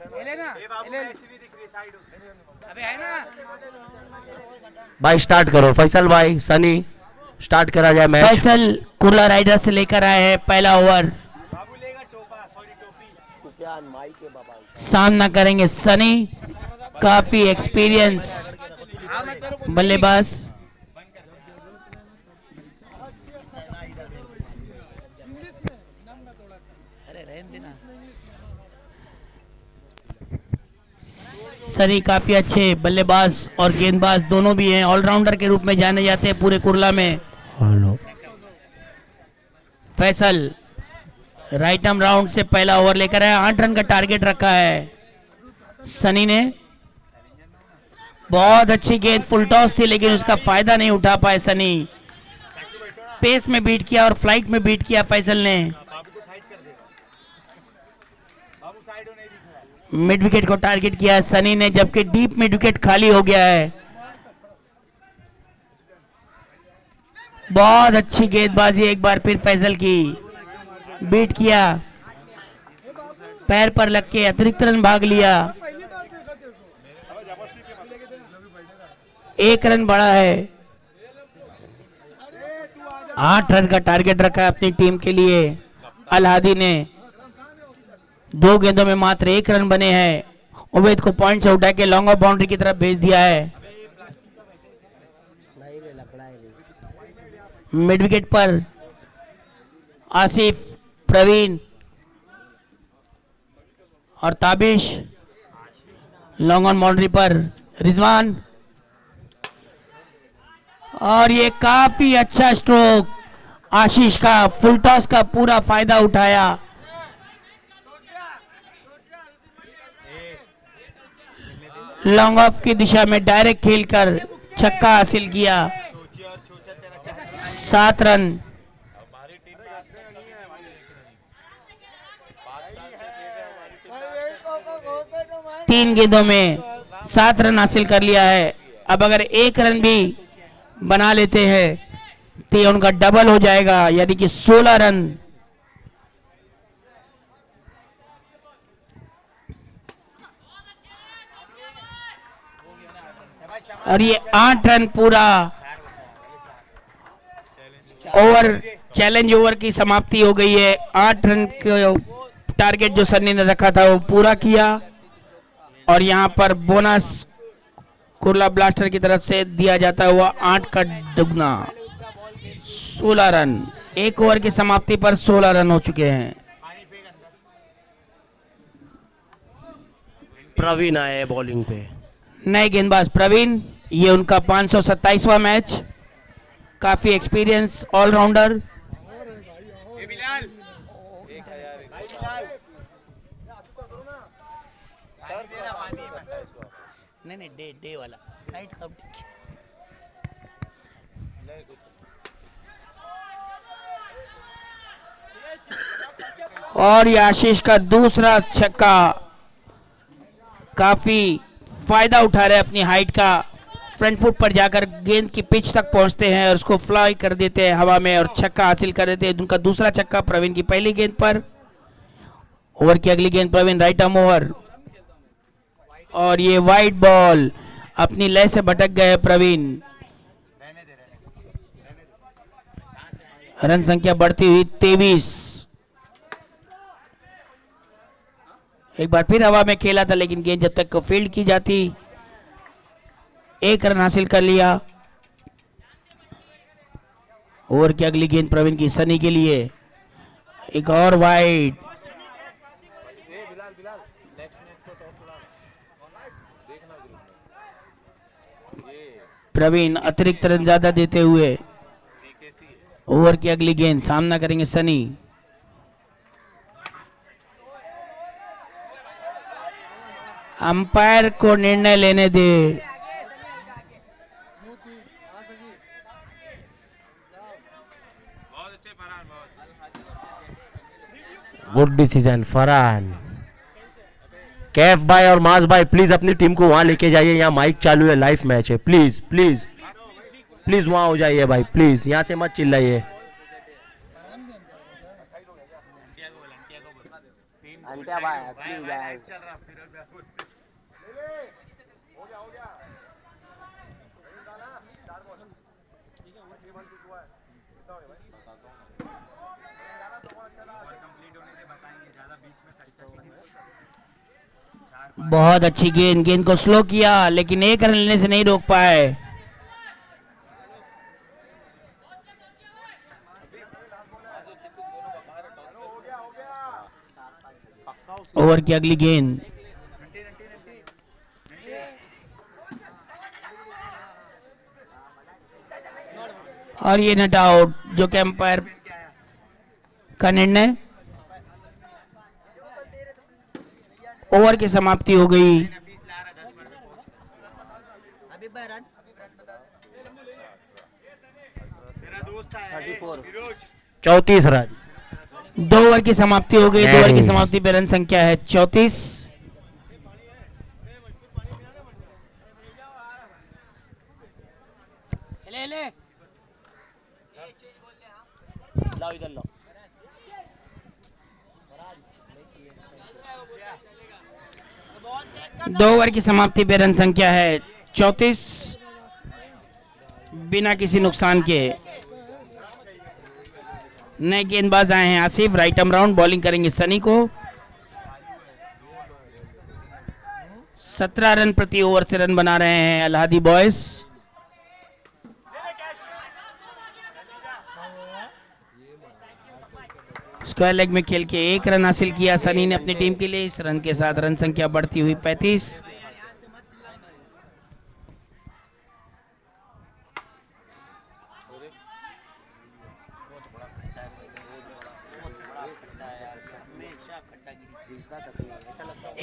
अबे है ना भाई स्टार्ट करो फैसल भाई, सनी स्टार्ट करा जाए मैच। फैसल कुर्ला राइडर से लेकर आए हैं पहला ओवर। सामना करेंगे सनी, काफी एक्सपीरियंस बल्लेबाज। सनी काफी अच्छे बल्लेबाज और गेंदबाज दोनों भी हैं, ऑलराउंडर के रूप में जाने जाते हैं पूरे कुर्ला में। फैसल राइट आर्म राउंड से पहला ओवर लेकर आया, 8 रन का टारगेट रखा है सनी ने। बहुत अच्छी गेंद, फुल टॉस थी लेकिन उसका फायदा नहीं उठा पाए सनी। पेस में बीट किया और फ्लाइट में बीट किया फैसल ने। मिड विकेट को टारगेट किया सनी ने, जबकि डीप मिड विकेट खाली हो गया है। बहुत अच्छी गेंदबाजी एक बार फिर फैसल की, बीट किया, पैर पर लग के अतिरिक्त रन भाग लिया। 1 रन बढ़ा है, 8 रन का टारगेट रखा है अपनी टीम के लिए। अलहादी ने 2 गेंदों में मात्र 1 रन बने हैं। उवैद को पॉइंट से उठा के लॉन्ग ऑफ बाउंड्री की तरफ भेज दिया है। मिड विकेट पर आसिफ, प्रवीण और ताबिश, लॉन्ग ऑन बाउंड्री पर रिजवान, और ये काफी अच्छा स्ट्रोक आशीष का, फुल टॉस का पूरा फायदा उठाया। लॉन्ग ऑफ की दिशा में डायरेक्ट खेलकर छक्का हासिल किया। 7 रन। तीन गेंदों में 7 रन हासिल कर लिया है। अब अगर 1 रन भी बना लेते हैं तो उनका डबल हो जाएगा, यानी कि 16 रन। और ये 8 रन पूरा ओवर, चैलेंज ओवर की समाप्ति हो गई है। 8 रन का टारगेट जो सन्नी ने रखा था वो पूरा किया, और यहाँ पर बोनस कुर्ला ब्लास्टर की तरफ से दिया जाता हुआ 8 का दुगना, 16 रन। 1 ओवर की समाप्ति पर 16 रन हो चुके हैं। प्रवीण आए बॉलिंग पे, नए गेंदबाज प्रवीण, ये उनका 527वां मैच। काफी एक्सपीरियंस ऑलराउंडर। नहीं डे वाला, नाइट का। और ये आशीष का दूसरा छक्का, काफी फायदा उठा रहे अपनी हाइट का, फ्रंट फुट पर जाकर गेंद की पिच तक पहुंचते हैं और उसको फ्लाई कर देते हैं हवा में और छक्का हासिल कर देते हैं। उनका दूसरा छक्का प्रवीण की पहली गेंद पर। ओवर की अगली गेंद प्रवीण, राइट आर्म ओवर, और ये वाइड बॉल, अपनी लय से भटक गए प्रवीण। रन संख्या बढ़ती हुई 23। एक बार फिर हवा में खेला था लेकिन गेंद जब तक फील्ड की जाती, 1 रन हासिल कर लिया। ओवर की अगली गेंद प्रवीण की सनी के लिए, एक और वाइड। प्रवीण अतिरिक्त रन ज्यादा देते हुए ओवर की अगली गेंद, सामना करेंगे सनी। अंपायर को निर्णय लेने दे। Good decision Farhan. कैफ भाई और माज भाई प्लीज अपनी टीम को वहां लेके जाइए, यहाँ माइक चालू है, लाइव मैच है। प्लीज प्लीज प्लीज वहां हो जाइए भाई, प्लीज यहाँ से मत चिल्लाइए। अंट्या भाई प्लीज यार। बहुत अच्छी गेंद, गेंद को स्लो किया लेकिन एक रन लेने से नहीं रोक पाए। ओवर की अगली गेंद, और ये नट आउट, जो कि अंपायर का निर्णय। ओवर की समाप्ति हो गई। 34 रन। 2 ओवर की समाप्ति हो गई। 2 ओवर की समाप्ति पे रन संख्या है 34। लाओ इधर लाओ। 2 ओवर की समाप्ति पे रन संख्या है 34, बिना किसी नुकसान के। नए गेंदबाज आए हैं Asif, right arm round, bowling करेंगे सनी को। 17 रन प्रति ओवर से रन बना रहे हैं अल्हादी बॉयज। स्क्वायर लेग में खेल के 1 रन हासिल किया सनी ने अपनी टीम के लिए। इस रन के साथ रन संख्या बढ़ती हुई 35।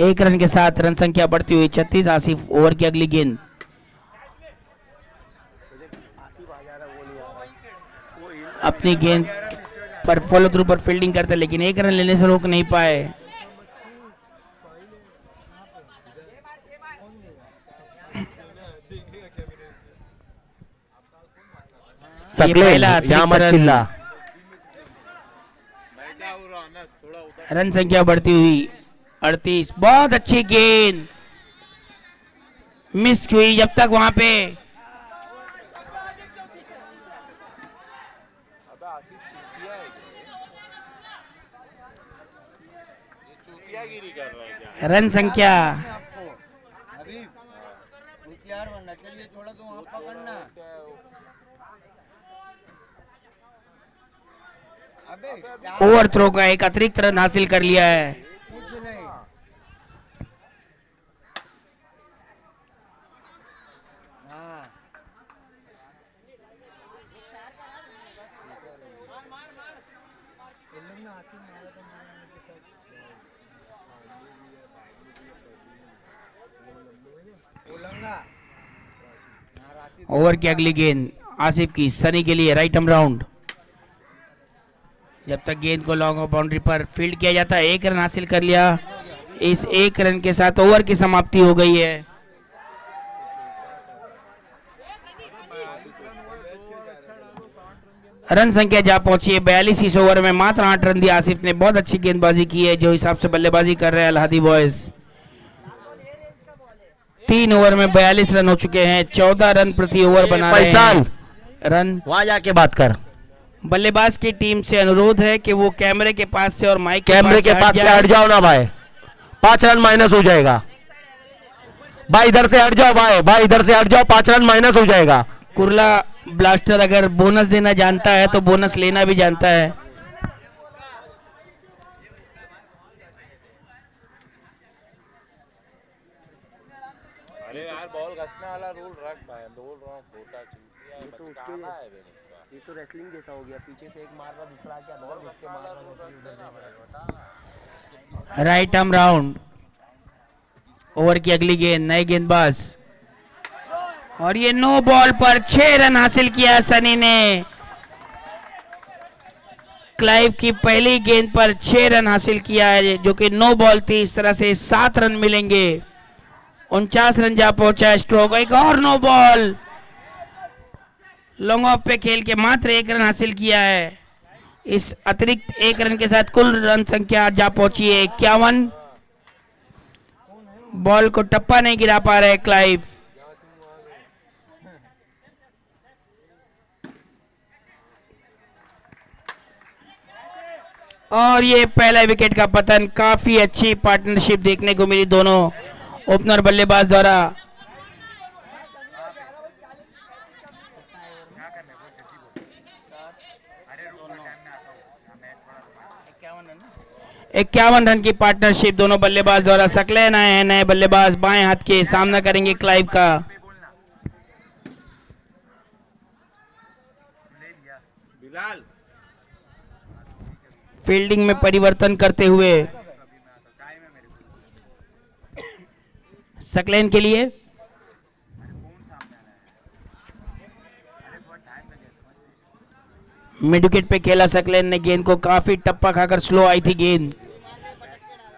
एक रन के साथ रन संख्या बढ़ती हुई 36। आसिफ, ओवर की अगली गेंद, अपनी गेंद पर फॉलो थ्रू पर फील्डिंग करते लेकिन 1 रन लेने से रोक नहीं पाए। रन संख्या बढ़ती हुई 38। बहुत अच्छी गेंद मिस हुई जब तक वहां पे रन संख्या ओवर थ्रो का एक अतिरिक्त रन हासिल कर लिया है। ओवर की अगली गेंद आसिफ की सनी के लिए, राइट आर्म राउंड। जब तक गेंद को लॉन्ग बाउंड्री पर फील्ड किया जाता है, 1 रन हासिल कर लिया। इस 1 रन के साथ ओवर की समाप्ति हो गई है। रन संख्या जा पहुंची है 42। इस ओवर में मात्र 8 रन दिए आसिफ ने। बहुत अच्छी गेंदबाजी की है जो हिसाब से बल्लेबाजी कर रहे हैं अल्हादी बॉयज। 3 ओवर में 42 रन हो चुके हैं। 14 रन प्रति ओवर बना रहे हैं। रन वहां जाके बात कर। बल्लेबाज की टीम से अनुरोध है कि वो कैमरे के पास से और माइक कैमरे के पास से हट जाओ ना भाई, 5 रन माइनस हो जाएगा। भाई इधर से हट जाओ, भाई इधर से हट जाओ, 5 रन माइनस हो जाएगा। कुर्ला ब्लास्टर अगर बोनस देना जानता है तो बोनस लेना भी जानता है। अरे यार बॉल घसने वाला रूल रख भाई, बोल रहा हूं छोटा चूतिया है, तो उसके ये तो रेसलिंग जैसा हो गया, पीछे से एक मार रहा दूसरा क्या अंदर घुस के मार रहा। Right arm round. ओवर की अगली गेंद, नए गेंदबाज, और ये नो बॉल पर 6 रन हासिल किया सनी ने। क्लाइव की पहली गेंद पर 6 रन हासिल किया है जो कि नो बॉल थी। इस तरह से 7 रन मिलेंगे। 49 रन जा पहुंचा है स्ट्रोक। एक और नो बॉल, लॉन्ग ऑफ पे खेल के मात्र 1 रन हासिल किया है। इस अतिरिक्त 1 रन के साथ कुल रन संख्या जा पहुंची है 51। बॉल को टप्पा नहीं गिरा पा रहे क्लाइव। और ये पहला विकेट का पतन। काफी अच्छी पार्टनरशिप देखने को मिली दोनों ओपनर बल्लेबाज द्वारा। इक्यावन रन की पार्टनरशिप दोनों बल्लेबाज द्वारा। सकलैन आए हैं नए बल्लेबाज बाएं हाथ के, सामना करेंगे क्लाइव का। फील्डिंग में परिवर्तन करते हुए सकलैन के लिए मिड विकेट पे खेला सकलैन ने। गेंद को काफी टप्पा खाकर स्लो आई थी गेंद।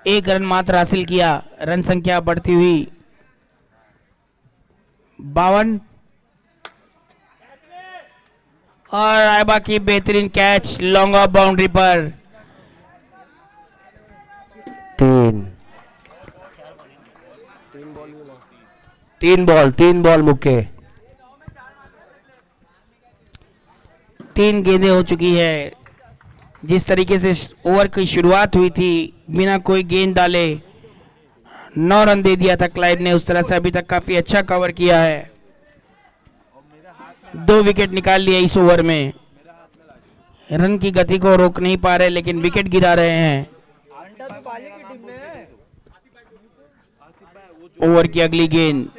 1 रन मात्र हासिल किया। रन संख्या बढ़ती हुई 52। और आयबा की बेहतरीन कैच लॉन्ग ऑफ बाउंड्री पर। 3 बॉल मुक्के। 3 गेंदें हो चुकी है। जिस तरीके से ओवर की शुरुआत हुई थी बिना कोई गेंद डाले 9 रन दे दिया था क्लाइव ने, उस तरह से अभी तक काफी अच्छा कवर किया है। 2 विकेट निकाल लिया इस ओवर में। रन की गति को रोक नहीं पा रहे लेकिन विकेट गिरा रहे हैं। ओवर की अगली गेंद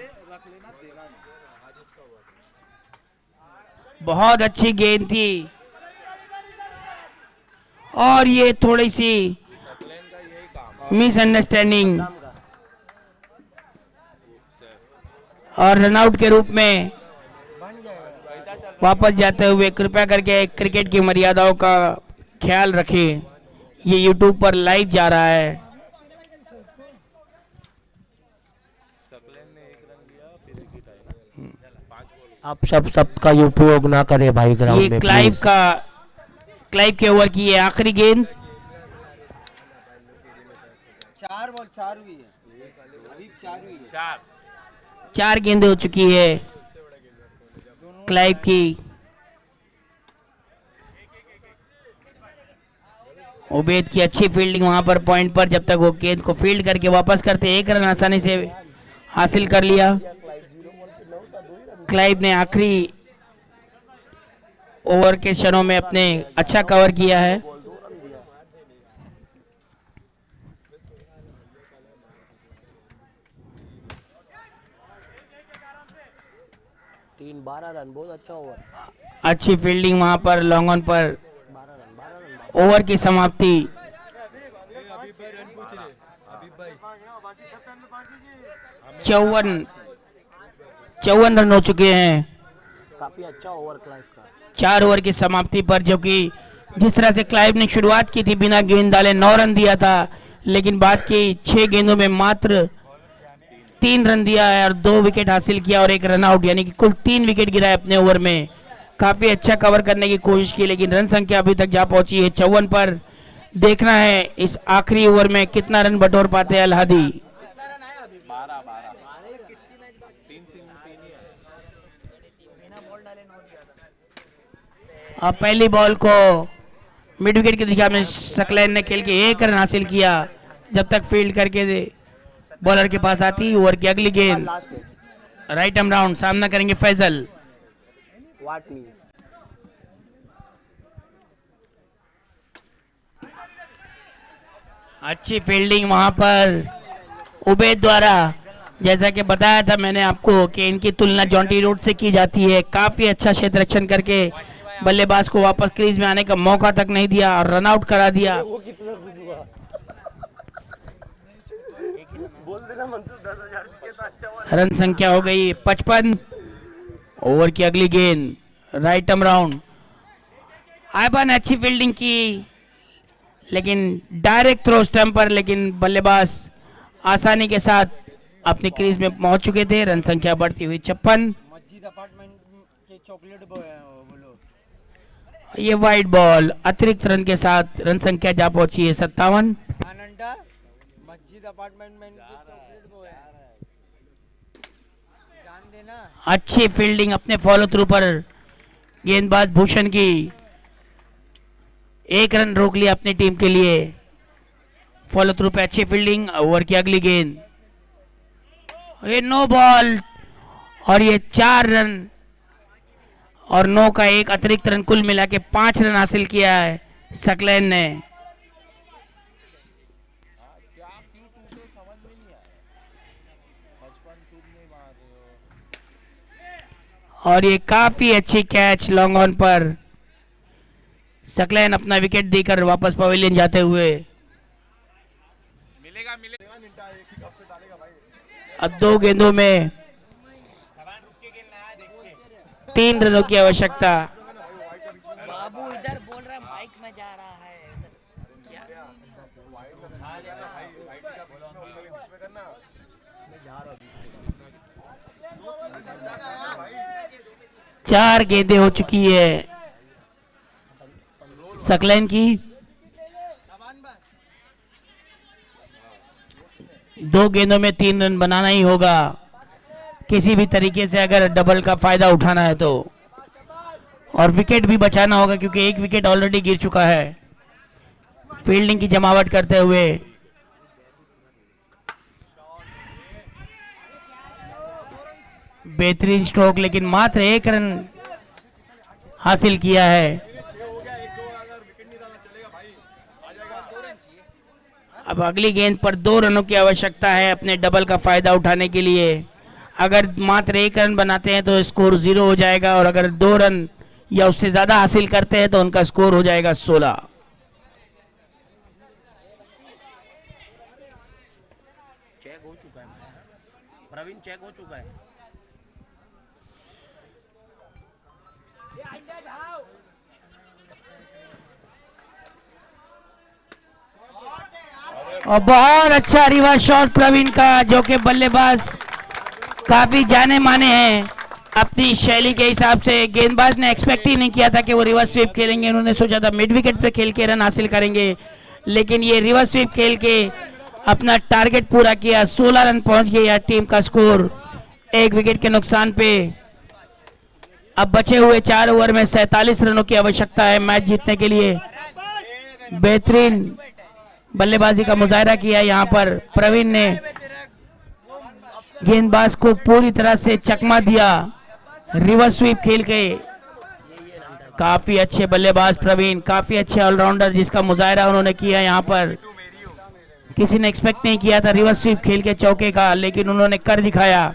बहुत अच्छी गेंद थी और ये थोड़ी सी मिसअंडरस्टैंडिंग और रनआउट के रूप में वापस जाते हुए कृपया करके क्रिकेट की मर्यादाओं का ख्याल रखें। ये YouTube पर लाइव जा रहा है। आप सबका उपयोग ना करें भाई ग्राउंड में। ये क्लाइव के ओवर की ये आखिरी गेंद। 4 बॉल 4 हुई है अभी 4 हुई है। 4 गेंदें हो चुकी है क्लाइव की। उबैद की अच्छी फील्डिंग वहां पर पॉइंट पर, जब तक वो गेंद को फील्ड करके वापस करते 1 रन आसानी से हासिल कर लिया। क्लाइव ने आखिरी ओवर के क्षणों में अपने अच्छा कवर किया है। तीन 12 रन, बहुत अच्छा ओवर। अच्छी फील्डिंग वहां पर लॉन्ग ऑन पर। ओवर की समाप्ति। 54 रन हो चुके हैं। काफी अच्छा ओवर क्लाइव का। 4 ओवर की समाप्ति पर, जो कि जिस तरह से क्लाइव ने शुरुआत की थी बिना गेंद डाले 9 रन दिया था, लेकिन बाद की 6 गेंदों में मात्र 3 रन दिया है और 2 विकेट हासिल किया और 1 रन आउट, यानी कि कुल 3 विकेट गिराए अपने ओवर में। काफी अच्छा कवर करने की कोशिश की लेकिन रन संख्या अभी तक जा पहुंची है 54 पर। देखना है इस आखिरी ओवर में कितना रन बटोर पाते हैं अलहादी। अब पहली बॉल को मिड विकेट की दिशा में सकलैन ने खेल के 1 रन हासिल किया। जब तक फील्ड करके बॉलर के पास आती। ओवर की अगली गेंद राइट आर्म राउंड, सामना करेंगे फैजल। अच्छी फील्डिंग वहां पर उबैद द्वारा। जैसा कि बताया था मैंने आपको कि इनकी तुलना जॉन्टी रूट से की जाती है। काफी अच्छा क्षेत्र रक्षण करके बल्लेबाज को वापस क्रीज में आने का मौका तक नहीं दिया और रन आउट करा दिया। रन संख्या हो गई 55। ओवर की अगली गेंद राइट आर्म राउंड। आयबा ने अच्छी फील्डिंग की लेकिन डायरेक्ट थ्रो स्टंप पर, लेकिन बल्लेबाज आसानी के साथ अपनी क्रीज में पहुंच चुके थे। रन संख्या बढ़ती हुई 56। ये वाइड बॉल अतिरिक्त रन के साथ रन संख्या जा पहुंची है 57। आनंदा मस्जिद अपार्टमेंट में इनकी चॉकलेट वो है जान देना। अच्छी फील्डिंग अपने फॉलो थ्रू पर गेंदबाज भूषण की, एक रन रोक लिया अपनी टीम के लिए। फॉलो थ्रू पे अच्छी फील्डिंग। ओवर की अगली गेंद, ये नो बॉल और ये 4 रन और 9 का एक अतिरिक्त रन, कुल मिला के 5 रन हासिल किया है सकलैन ने। और ये काफी अच्छी कैच लॉन्ग ऑन पर, सकलैन अपना विकेट देकर वापस पवेलियन जाते हुए। अब 2 गेंदों में 3 रनों की आवश्यकता। बाबू इधर बोल रहा है माइक में जा रहा है। चार गेंदें हो चुकी है सकलैन की। 2 गेंदों में 3 रन बनाना ही होगा किसी भी तरीके से, अगर डबल का फायदा उठाना है तो, और विकेट भी बचाना होगा क्योंकि एक विकेट ऑलरेडी गिर चुका है। फील्डिंग की जमावट करते हुए बेहतरीन स्ट्रोक, लेकिन मात्र 1 रन हासिल किया है। अब अगली गेंद पर 2 रनों की आवश्यकता है अपने डबल का फायदा उठाने के लिए। अगर मात्र 1 रन बनाते हैं तो स्कोर 0 हो जाएगा, और अगर 2 रन या उससे ज्यादा हासिल करते हैं तो उनका स्कोर हो जाएगा 16। चेक हो चुका है प्रवीण, चेक हो चुका है। और बहुत अच्छा रिवर्स शॉट प्रवीण का, जो कि बल्लेबाज काफी जाने माने हैं अपनी शैली के हिसाब से। गेंदबाज ने एक्सपेक्ट ही नहीं किया था कि वो रिवर्स स्वीप खेलेंगे, उन्होंने सोचा था मिड विकेट पे खेल के रन हासिल करेंगे, लेकिन ये रिवर्स स्वीप खेल के अपना टारगेट पूरा किया। 16 रन पहुंच गया टीम का स्कोर 1 विकेट के नुकसान पे। अब बचे हुए 4 ओवर में 47 रनों की आवश्यकता है मैच जीतने के लिए। बेहतरीन बल्लेबाजी का मुजाहरा किया यहाँ पर प्रवीण ने, गेंदबाज को पूरी तरह से चकमा दिया रिवर्स स्वीप खेल के। काफी अच्छे बल्लेबाज प्रवीण, काफी अच्छे ऑलराउंडर जिसका मुजाहरा उन्होंने किया यहाँ पर। किसी ने एक्सपेक्ट नहीं किया था रिवर्स स्वीप खेल के चौके का, लेकिन उन्होंने कर दिखाया।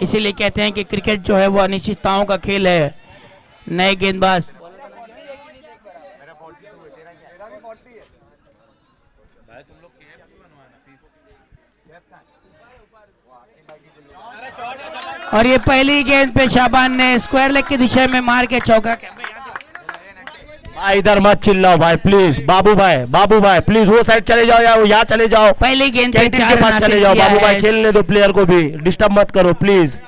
इसीलिए कहते हैं कि क्रिकेट जो है वो अनिश्चितताओं का खेल है। नए गेंदबाज और ये पहली गेंद पे शाबान ने स्क्वायर लेग की दिशा में मार के चौका। भाई इधर मत चिल्लाओ भाई प्लीज। बाबू भाई प्लीज वो साइड चले जाओ या यहाँ चले जाओ, पहली गेंद पे कैंटीन 4 के पास चले जाओ। बाबू भाई खेलने दो प्लेयर को भी, डिस्टर्ब मत करो प्लीज।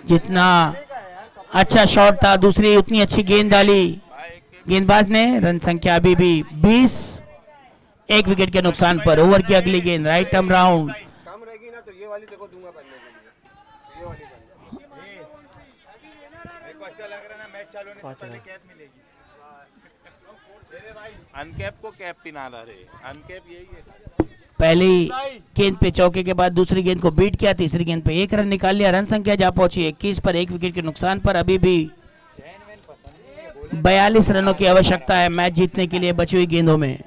जितना अच्छा शॉट था, दूसरी उतनी अच्छी गेंद डाली गेंदबाज ने। रन संख्या अभी भी 20, 1 विकेट के नुकसान पर। ओवर की अगली गेंद राइट आर्म राउंड, कम रहेगी ना तो ये वाली देखो दूंगा पहले के लिए, ये वाली पहले। देखो ऐसा लग रहा है ना मैच चालू होने से पहले कैप मिलेगी। अनकैप को कैप पिना रहे, अनकैप यही है। पहली गेंद पे चौके के बाद दूसरी गेंद को बीट किया, तीसरी गेंद पे 1 रन निकाल लिया। रन संख्या जा पहुंची 21 पर, 1 विकेट के नुकसान पर। अभी भी 42 रनों की आवश्यकता है मैच जीतने के लिए बची हुई गेंदों में।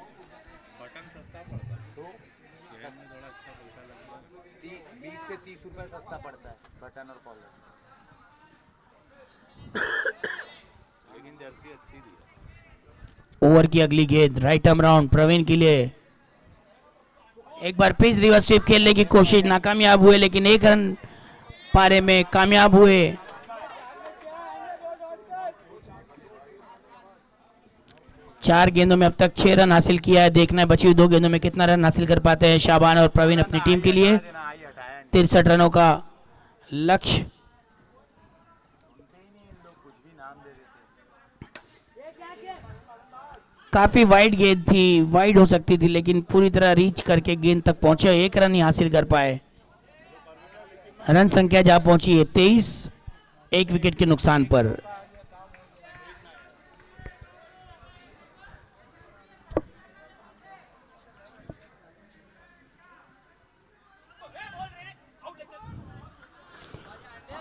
20 से 30 रुपए सस्ता पड़ता है बटन और कॉलर। लेकिन जर्सी अच्छी दी। ओवर की अगली गेंद राइट आर्म राउंड प्रवीण के लिए। एक बार फिर रिवर्स स्वीप खेलने की कोशिश, नाकामयाब हुए, लेकिन 1 रन पारे में कामयाब हुए। चार गेंदों में अब तक 6 रन हासिल किया है। देखना है बची हुई 2 गेंदों में कितना रन हासिल कर पाते हैं शाबान और प्रवीण अपनी टीम के लिए। 63 रनों का लक्ष्य काफी वाइड गेंद थी, वाइड हो सकती थी, लेकिन पूरी तरह रीच करके गेंद तक पहुंचे, 1 रन ही हासिल कर पाए। रन संख्या जहां पहुंची है 23, 1 विकेट के नुकसान पर।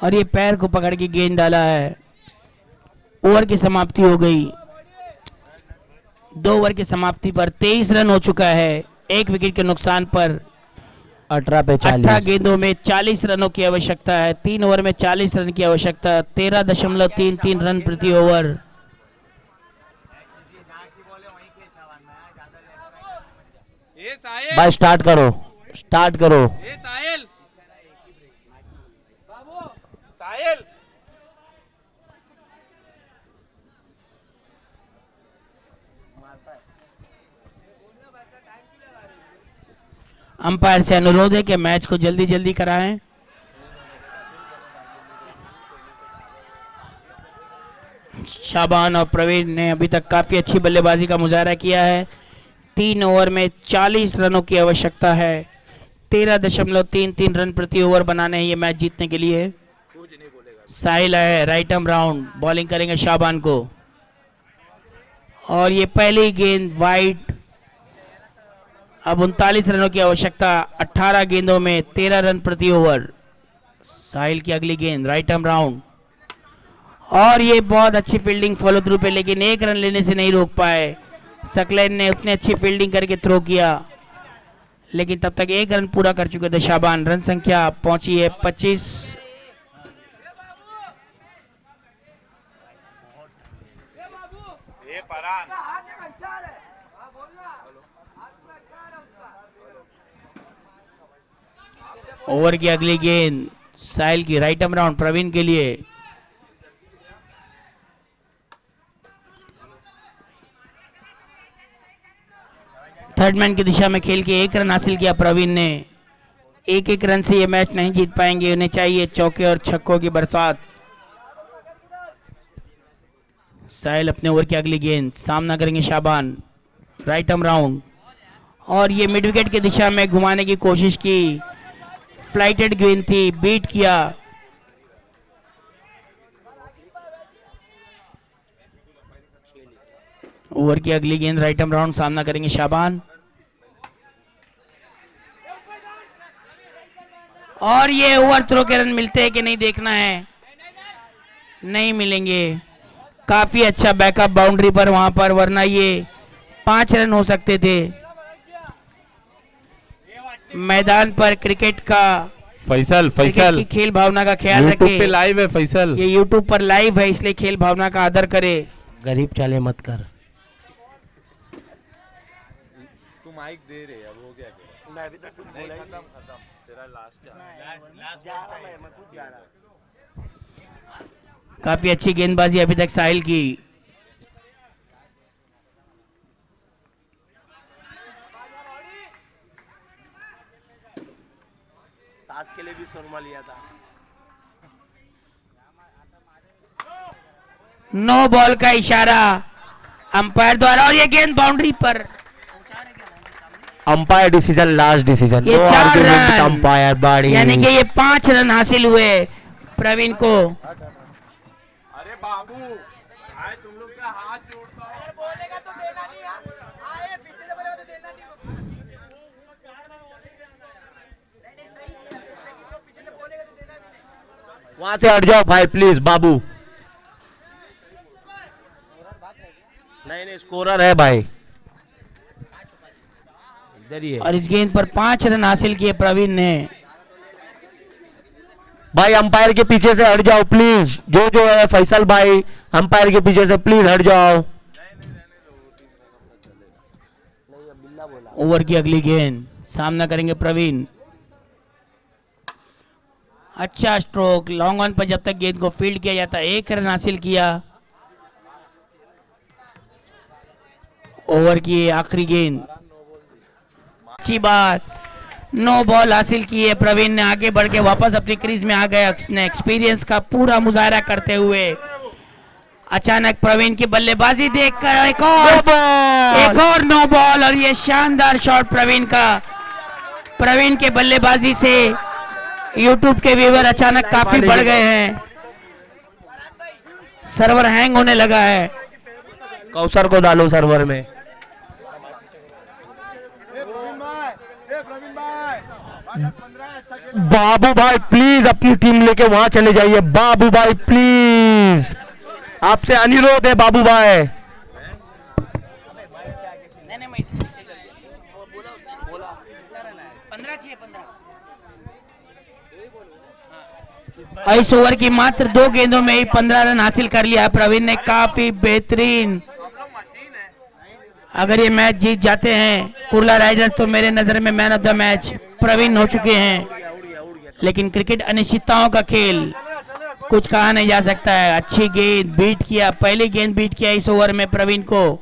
और ये पैर को पकड़ के गेंद डाला है। ओवर की समाप्ति हो गई। 2 ओवर की समाप्ति पर 23 रन हो चुका है, 1 विकेट के नुकसान पर। 18 पे 40। 18 गेंदों में 40 रनों की आवश्यकता है, 3 ओवर में 40 रन की आवश्यकता, 13.33 रन प्रति ओवर। भाई स्टार्ट करो, स्टार्ट करो। साहिल साहिल अंपायर से अनुरोध है कि मैच को जल्दी जल्दी कराएं। शाबान और प्रवीण ने अभी तक काफी अच्छी बल्लेबाजी का मुजाहरा किया है। 3 ओवर में 40 रनों की आवश्यकता है, 13.33 रन प्रति ओवर बनाने हैं ये मैच जीतने के लिए। साहिल है, राइट आर्म राउंड, बॉलिंग करेंगे शाबान को। और ये पहली गेंद वाइड। अब 39 रनों की आवश्यकता, 18 गेंदों में 13 रन प्रति ओवर। साहिल की अगली गेंद, राइट आर्म राउंड, और ये बहुत अच्छी फील्डिंग फॉलो थ्रू पे, लेकिन 1 रन लेने से नहीं रोक पाए। सकलैन ने उतनी अच्छी फील्डिंग करके थ्रो किया, लेकिन तब तक 1 रन पूरा कर चुके थे शाबान। रन संख्या पहुंची है 25। ओवर की अगली गेंद साहिल की, राइट आर्म राउंड प्रवीण के लिए। थर्ड मैन की दिशा में खेल के 1 रन हासिल किया प्रवीण ने। 1-1 रन से ये मैच नहीं जीत पाएंगे, उन्हें चाहिए चौके और छक्कों की बरसात। साहिल अपने ओवर की अगली गेंद, सामना करेंगे शाबान, राइट आर्म राउंड, और ये मिड विकेट की दिशा में घुमाने की कोशिश की। फ्लाइटेड गेंद थी, बीट किया। ओवर की अगली गेंद, राइट आर्म राउंड, सामना करेंगे शाबान, और ये ओवर थ्रो के रन मिलते हैं कि नहीं देखना है। नहीं मिलेंगे। काफी अच्छा बैकअप बाउंड्री पर वहां पर, वरना ये 5 रन हो सकते थे। मैदान पर क्रिकेट का, फैसल क्रिकेट की खेल भावना का ख्याल यूट्यूब पे रखें। लाइव है फैसल। ये यूट्यूब पर लाइव है, इसलिए खेल भावना का आदर करे। गरीब चाले मत कर। तू माइक दे रहे, अब हो गया क्या? मैं अभी तक कुछ बोला ही खत्म खत्म, तेरा लास्ट है। मैं खुद जा रहा। काफी अच्छी गेंदबाजी अभी तक साहिल की। सास के लिए भी शोरमा लिया था। 9 बॉल का इशारा अंपायर द्वारा, और ये गेंद बाउंड्री पर। Umpire decision, last decision. ये 4 रन, अंपायर बॉडी, यानी कि ये 5 रन हासिल हुए प्रवीण को। अरे बाबू भाई, तुम लोग का हाथ जोड़ता हूं। बोलेगा तो देना नहीं, आए पीछे से बोलेगा तो देना नहीं। वहां से हट जाओ भाई प्लीज बाबू। नहीं स्कोरर है भाई, इधर ही है। और इस गेंद पर 5 रन हासिल किए प्रवीण ने। भाई अंपायर के पीछे से हट जाओ प्लीज, जो है फैसल भाई, अंपायर के पीछे से प्लीज हट जाओ। ओवर की अगली गेंद, सामना करेंगे प्रवीण। अच्छा स्ट्रोक, लॉन्ग ऑन पर जब तक गेंद को फील्ड किया जाता है 1 रन हासिल किया। ओवर की आखिरी गेंद, अच्छी बात, नो बॉल हासिल की है। प्रवीण ने आगे बढ़ के वापस अपनी क्रीज में आ गए अपने एक्सपीरियंस का पूरा मुजाहरा करते हुए। अचानक प्रवीण की बल्लेबाजी देखकर एक और नो बॉल, और ये शानदार शॉट प्रवीण का। प्रवीण के बल्लेबाजी से यूट्यूब के व्यूअर अचानक काफी बढ़ गए हैं। सर्वर हैंग होने लगा है। कौसर को डालो सर्वर में। बाबू भाई प्लीज अपनी टीम लेके वहां चले जाइए। बाबू भाई प्लीज, आपसे अनुरोध है बाबू भाई। इस ओवर की मात्र 2 गेंदों में ही 15 रन हासिल कर लिया प्रवीण ने। काफी बेहतरीन। अगर ये मैच जीत जाते हैं कुर्ला राइडर्स तो मेरे नजर में man of the match Praveen हो चुके हैं। लेकिन क्रिकेट अनिश्चितताओं का खेल, कुछ कहा नहीं जा सकता है। अच्छी गेंद बीट किया, पहली गेंद बीट किया इस ओवर में प्रवीण को।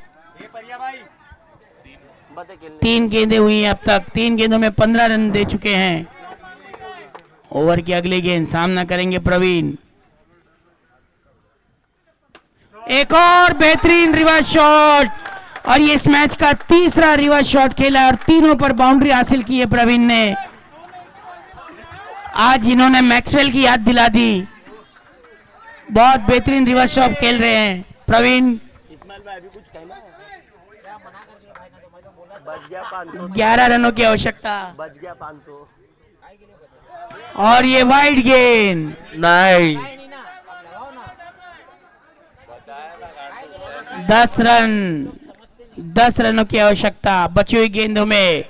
3 गेंदें हुई हैं अब तक। 3 गेंदों में 15 रन दे चुके हैं। ओवर की अगली गेंद सामना करेंगे प्रवीण। एक और बेहतरीन रिवर्स शॉट, और ये इस मैच का तीसरा रिवर्स शॉट खेला और तीनों पर बाउंड्री हासिल की है प्रवीण ने। आज इन्होंने मैक्सवेल की याद दिला दी। बहुत बेहतरीन रिवर्स शॉट खेल रहे हैं प्रवीण। 11 रनों की आवश्यकता, बच गया 500। और ये वाइड गेंद नहीं, 10 रनों की आवश्यकता। बची हुई गेंदों में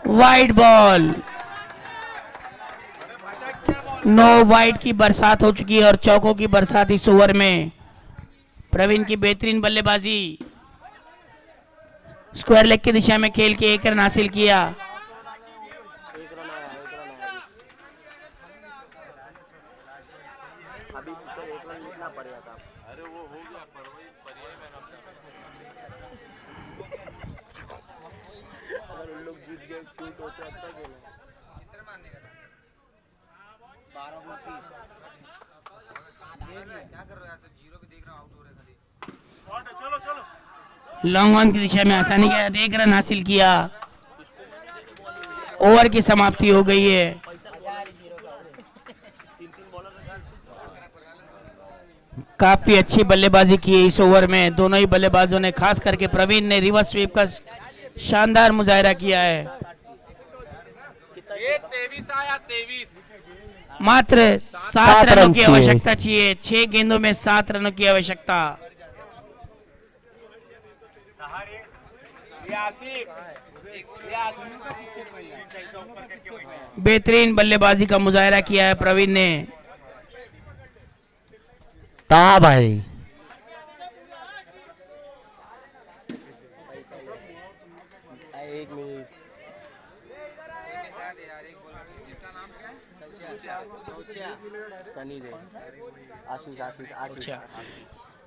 वाइड बॉल। नो वाइड की बरसात हो चुकी है और चौकों की बरसात इस ओवर में। प्रवीण की बेहतरीन बल्लेबाजी, स्क्वायर लेग की दिशा में खेल के 1 रन हासिल किया। लॉन्ग ऑन की दिशा में आसानी के साथ 1 रन हासिल किया। ओवर की समाप्ति हो गई है। काफी अच्छी बल्लेबाजी की है इस ओवर में दोनों ही बल्लेबाजों ने। खास करके प्रवीण ने रिवर्स स्वीप का शानदार मुजाहिरा किया है। ये 23 आया 23। मात्र 7 रनों की आवश्यकता चाहिए। 6 गेंदों में 7 रनों की आवश्यकता। बेहतरीन बल्लेबाजी का मुजाहिरा किया है प्रवीण ने। ता भाई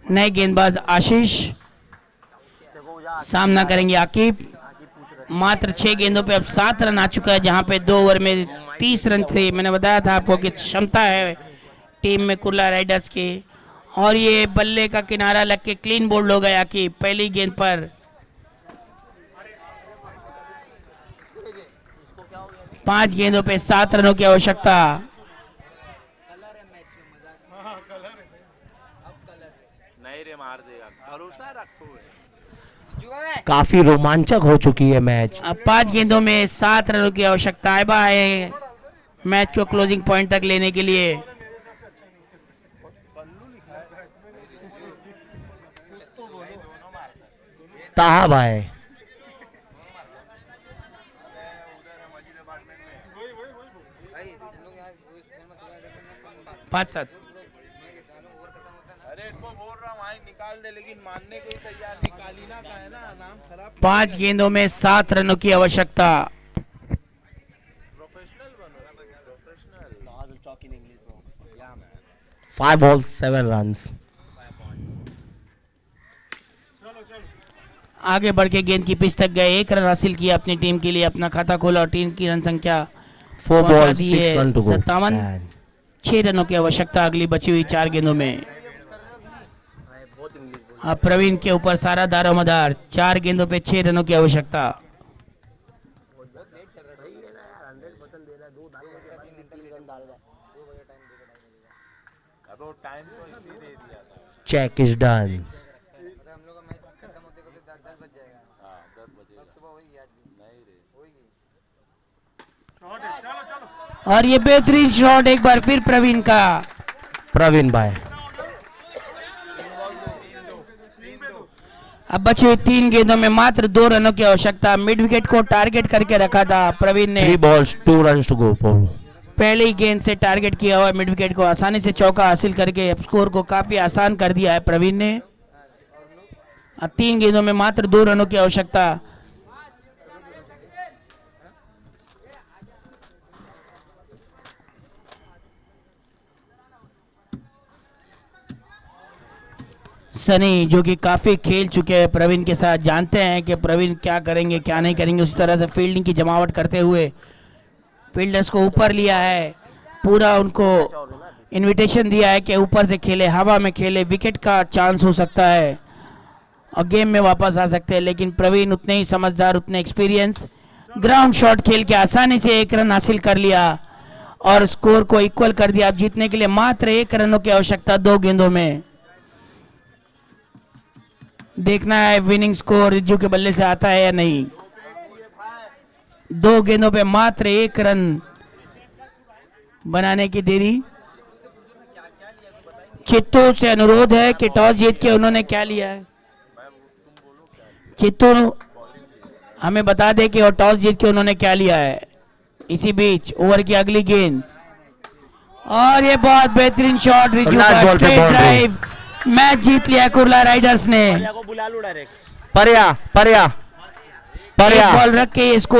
नए गेंदबाज आशीष सामना करेंगे आकिब। मात्र 6 गेंदों पे अब 7 रन आ चुका है, जहां पे 2 ओवर में 30 रन थे। मैंने बताया था आपको कि क्षमता है टीम में कुर्ला राइडर्स की। और ये बल्ले का किनारा लग के क्लीन बोल्ड हो गया कि पहली गेंद पर 5 गेंदों पे 7 रनों की आवश्यकता। नहीं रे मार देगा, भरोसा रखो। काफी रोमांचक हो चुकी है मैच। अब 5 गेंदों में 7 रनों की आवश्यकता है मैच को क्लोजिंग पॉइंट तक लेने के लिए। ताहा भाई 5-7। अरे इनको बोल रहा हूँ भाई निकाल दे, लेकिन मानने को ही तैयार। निकाली ना का है ना, नाम खराब। 5 गेंदों में 7 रनों की आवश्यकता। प्रोफेशनल बनो, प्रोफेशनल। 5 balls 7 runs। आगे बढ़ के गेंद की पिच तक गए, 1 रन हासिल किया अपनी टीम के लिए, अपना खाता खोला और टीम की रन संख्या 4 पहुंचा balls, दी 6 है run to go. 57। And 6 रनों की आवश्यकता अगली बची हुई 4 गेंदों में। अब प्रवीण के ऊपर सारा दारोमदार, 4 गेंदों पे 6 रनों की आवश्यकता। अब वो टाइम तो इसी दे दिया था। check is done. हम लोग का मैच खत्म होते होते 10 बज जाएगा। हाँ 10 बजे सुबह होगी आज नहीं रे। होगी। और ये बेहतरीन शॉट एक बार फिर प्रवीण का। प्रवीण भाई अब बचे हुए 3 गेंदों में मात्र 2 रनों की आवश्यकता। मिड विकेट को टारगेट करके रखा था प्रवीण ने। 3 balls, 2 runs to go. पहले ही गेंद से टारगेट किया हुआ मिड विकेट को आसानी से चौका हासिल करके स्कोर को काफी आसान कर दिया है प्रवीण ने। अब 3 गेंदों में मात्र 2 रनों की आवश्यकता। सनी जो कि काफी खेल चुके हैं प्रवीण के साथ, जानते हैं कि प्रवीण क्या करेंगे क्या नहीं करेंगे। उसी तरह से फील्डिंग की जमावट करते हुए फील्डर्स को ऊपर लिया है, पूरा उनको इनविटेशन दिया है कि ऊपर से खेले, हवा में खेले, विकेट का चांस हो सकता है और गेम में वापस आ सकते हैं। लेकिन प्रवीण उतने ही समझदार, उतने एक्सपीरियंस, ग्राउंड शॉट खेल के आसानी से 1 रन हासिल कर लिया और स्कोर को इक्वल कर दिया। अब जीतने के लिए मात्र 1 रनों की आवश्यकता 2 गेंदों में। देखना है विनिंग स्कोर रिज्जू के बल्ले से आता है या नहीं। 2 गेंदों पे मात्र 1 रन बनाने की देरी। चित्तू से अनुरोध है कि टॉस जीत के उन्होंने क्या लिया है। चित्तू हमें बता दे कि और टॉस जीत के उन्होंने क्या लिया है। इसी बीच ओवर की अगली गेंद और ये बहुत बेहतरीन शॉट रिज्जू Last का, ball पे स्ट्रेट boundary। ड्राइव, मैच जीत लिया कुर्ला राइडर्स ने। पर्या एक बॉल रख के ये स्कोर